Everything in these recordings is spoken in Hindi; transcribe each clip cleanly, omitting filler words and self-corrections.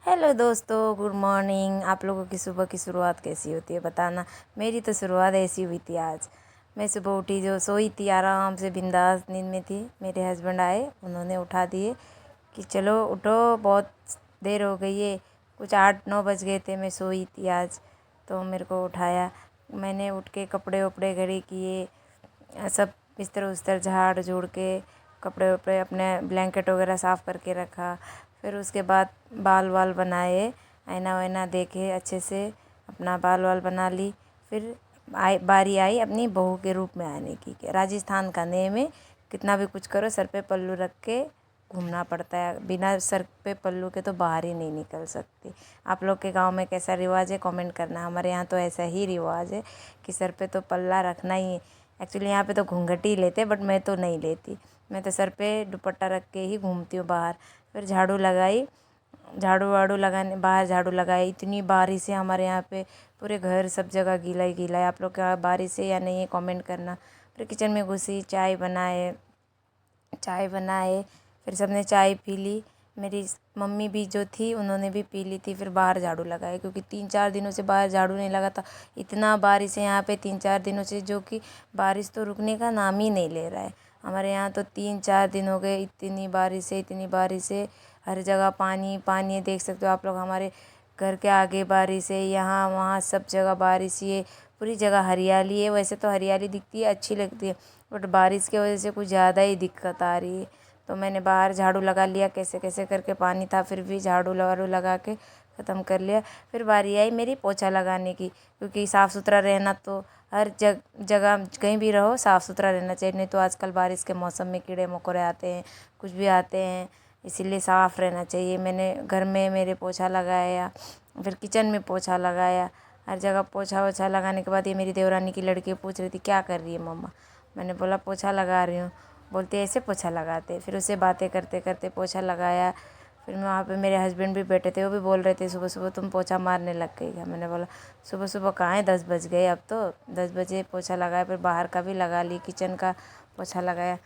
हेलो दोस्तों, गुड मॉर्निंग। आप लोगों की सुबह की शुरुआत कैसी होती है बताना। मेरी तो शुरुआत ऐसी हुई थी। आज मैं सुबह उठी, जो सोई थी आराम से बिंदास नींद में थी, मेरे हस्बैंड आए, उन्होंने उठा दिए कि चलो उठो, बहुत देर हो गई है। कुछ 8-9 बज गए थे, मैं सोई थी आज। तो मेरे को उठाया, मैंने उठ के कपड़े वपड़े घड़ी किए, सब बिस्तर उस्तर झाड़ झूड़ के, कपड़े वपड़े अपने ब्लैंकेट वगैरह साफ़ करके रखा। फिर उसके बाद बाल वाल बनाए, आईना वाईना देखे अच्छे से, अपना बाल वाल बना ली। फिर बारी आई अपनी बहू के रूप में आने की। राजस्थान का नेम है, कितना भी कुछ करो सर पे पल्लू रख के घूमना पड़ता है, बिना सर पे पल्लू के तो बाहर ही नहीं निकल सकती। आप लोग के गांव में कैसा रिवाज है कमेंट करना। हमारे यहाँ तो ऐसा ही रिवाज है कि सर पे तो पल्ला रखना ही है। एक्चुअली यहाँ पे तो घूंघट ही लेते, बट मैं तो नहीं लेती, मैं तो सर पे दुपट्टा रख के ही घूमती हूँ बाहर। फिर झाड़ू लगाई, झाड़ू वाड़ू लगाने, बाहर झाड़ू लगाई। इतनी बारिश है हमारे यहाँ पे, पूरे घर सब जगह गीला ही गीला है। आप लोग के यहाँ बारिश है या नहीं है कमेंट करना। फिर किचन में घुसी, चाय बनाए, फिर सबने चाय पी ली। मेरी मम्मी भी जो थी उन्होंने भी पी ली थी। फिर बाहर झाड़ू लगाए, क्योंकि 3-4 दिनों से बाहर झाड़ू नहीं लगा था। इतना बारिश है यहाँ पे 3-4 दिनों से, जो कि बारिश तो रुकने का नाम ही नहीं ले रहा है। हमारे यहाँ तो 3-4 दिन हो गए, इतनी बारिश है, इतनी बारिश है, हर जगह पानी पानी है। देख सकते हो आप लोग, हमारे घर के आगे बारिश है, यहाँ वहाँ सब जगह बारिश ही है, पूरी जगह हरियाली है। वैसे तो हरियाली दिखती है, अच्छी लगती है, बट बारिश की वजह से कुछ ज़्यादा ही दिक्कत आ रही है। तो मैंने बाहर झाड़ू लगा लिया, कैसे कैसे करके, पानी था फिर भी झाड़ू वाड़ू लगा के ख़त्म कर लिया। फिर बारी आई मेरी पोछा लगाने की, क्योंकि साफ़ सुथरा रहना तो हर जगह कहीं भी रहो साफ़ सुथरा रहना चाहिए। नहीं तो आजकल बारिश के मौसम में कीड़े मकोड़े आते हैं, कुछ भी आते हैं, इसीलिए साफ़ रहना चाहिए। मैंने घर में मेरे पोछा लगाया, फिर किचन में पोछा लगाया, हर जगह पोछा वोछा लगाने के बाद ये मेरी देवरानी की लड़की पूछ रही थी क्या कर रही है मम्मा। मैंने बोला पोछा लगा रही हूँ। बोलते ऐसे पोछा लगाते। फिर उससे बातें करते करते पोछा लगाया। फिर मैं वहाँ पे, मेरे हस्बैंड भी बैठे थे, वो भी बोल रहे थे सुबह सुबह तुम पोछा मारने लग गई है। मैंने बोला सुबह सुबह कहाँ है, 10 बज गए, अब तो 10 बजे पोछा लगाया। फिर बाहर का भी लगा ली, किचन का पोछा लगाया,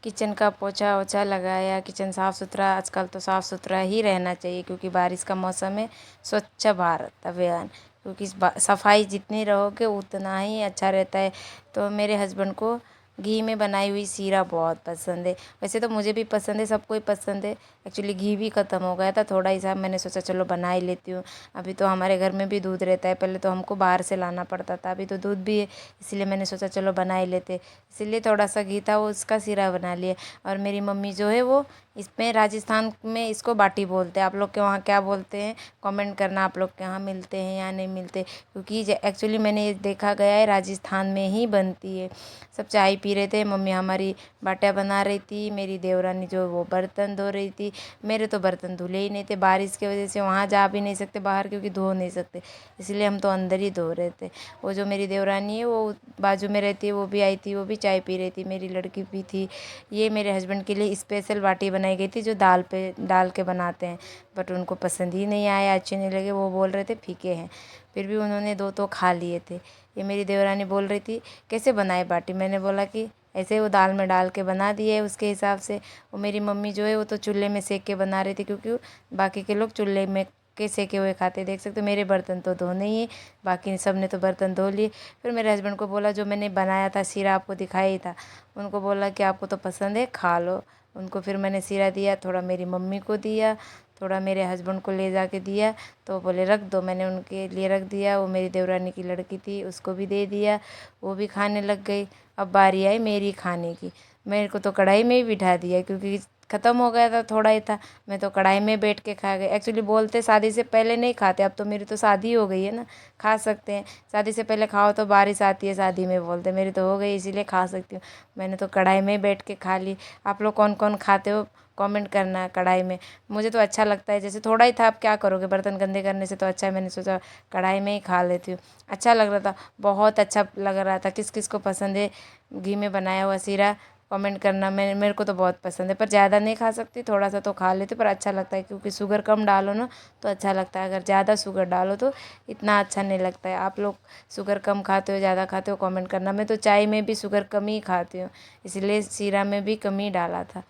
किचन का पोछा वोछा लगाया। किचन साफ़ सुथरा, आजकल तो साफ़ सुथरा ही रहना चाहिए, क्योंकि बारिश का मौसम है। स्वच्छ भारत अभियान, क्योंकि सफाई जितनी रहोगे उतना ही अच्छा रहता है। तो मेरे हस्बैंड को घी में बनाई हुई सीरा बहुत पसंद है। वैसे तो मुझे भी पसंद है, सबको ही पसंद है। एक्चुअली घी भी ख़त्म हो गया था थोड़ा ही सा, मैंने सोचा चलो बना ही लेती हूँ। अभी तो हमारे घर में भी दूध रहता है, पहले तो हमको बाहर से लाना पड़ता था, अभी तो दूध भी है, इसलिए मैंने सोचा चलो बना ही लेते। इसीलिए थोड़ा सा घी था, वो उसका सीरा बना लिया। और मेरी मम्मी जो है वो, इसमें राजस्थान में इसको बाटी बोलते हैं। आप लोग के वहाँ क्या बोलते हैं कमेंट करना, आप लोग के यहाँ मिलते हैं या नहीं मिलते। क्योंकि एक्चुअली मैंने देखा गया है राजस्थान में ही बनती है। सब चाय पी रहे थे, मम्मी हमारी बाटियाँ बना रही थी, मेरी देवरानी जो वो बर्तन धो रही थी। मेरे तो बर्तन धुले ही नहीं थे, बारिश की वजह से वहाँ जा भी नहीं सकते बाहर, क्योंकि धो नहीं सकते, इसलिए हम तो अंदर ही धो रहे थे। वो जो मेरी देवरानी है वो बाजू में रहती है, वो भी आई थी, वो भी चाय पी रही थी, मेरी लड़की भी थी। ये मेरे हस्बैंड के लिए स्पेशल बाटी बनाई गई थी, जो दाल पे डाल के बनाते हैं, बट उनको पसंद ही नहीं आया, अच्छे नहीं लगे, वो बोल रहे थे फीके हैं। फिर भी उन्होंने 2 तो खा लिए थे। ये मेरी देवरानी बोल रही थी कैसे बनाए बाटी। मैंने बोला कि ऐसे वो दाल में डाल के बना दिए उसके हिसाब से। वो मेरी मम्मी जो है वो तो चूल्हे में सेक के बना रही थी, क्योंकि बाकी के लोग चूल्हे में के सेके हुए खाते। देख सकते हो मेरे बर्तन तो धोने ही है, बाकी सब ने तो बर्तन धो लिए। फिर मेरे हस्बैंड को बोला, जो मैंने बनाया था सीरा आपको दिखाया ही था, उनको बोला कि आपको तो पसंद है खा लो। उनको फिर मैंने सीरा दिया, थोड़ा मेरी मम्मी को दिया, थोड़ा मेरे हस्बैंड को ले जा के दिया। तो बोले रख दो, मैंने उनके लिए रख दिया। वो मेरी देवरानी की लड़की थी, उसको भी दे दिया, वो भी खाने लग गई। अब बारी आई मेरी खाने की। मेरे को तो कढ़ाई में ही बिठा दिया, क्योंकि ख़त्म हो गया था, थोड़ा ही था। मैं तो कढ़ाई में बैठ के खा गई। एक्चुअली बोलते शादी से पहले नहीं खाते, अब तो मेरी तो शादी हो गई है ना, खा सकते हैं। शादी से पहले खाओ तो बारिश आती है शादी में बोलते, मेरी तो हो गई इसीलिए खा सकती हूँ। मैंने तो कढ़ाई में बैठ के खा ली। आप लोग कौन कौन खाते हो कमेंट करना कढ़ाई में। मुझे तो अच्छा लगता है, जैसे थोड़ा ही था, अब क्या करोगे, बर्तन गंदे करने से तो अच्छा है, मैंने सोचा कढ़ाई में ही खा लेती हूँ। अच्छा लग रहा था, बहुत अच्छा लग रहा था। किस किस को पसंद है घी में बनाया हुआ सीरा कमेंट करना। मेरे को तो बहुत पसंद है, पर ज़्यादा नहीं खा सकती, थोड़ा सा तो खा लेती, पर अच्छा लगता है, क्योंकि शुगर कम डालो ना तो अच्छा लगता है। अगर ज़्यादा शुगर डालो तो इतना अच्छा नहीं लगता है। आप लोग शुगर कम खाते हो ज़्यादा खाते हो कमेंट करना। मैं तो चाय में भी शुगर कम ही खाती हूँ, इसलिए सीरा में भी कम ही डाला था।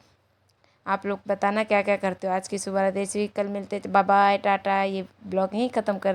आप लोग बताना क्या क्या करते हो। आज की सुबह देसी कल मिलते, बाय बाय टाटा। ये ब्लॉग यहीं ख़त्म कर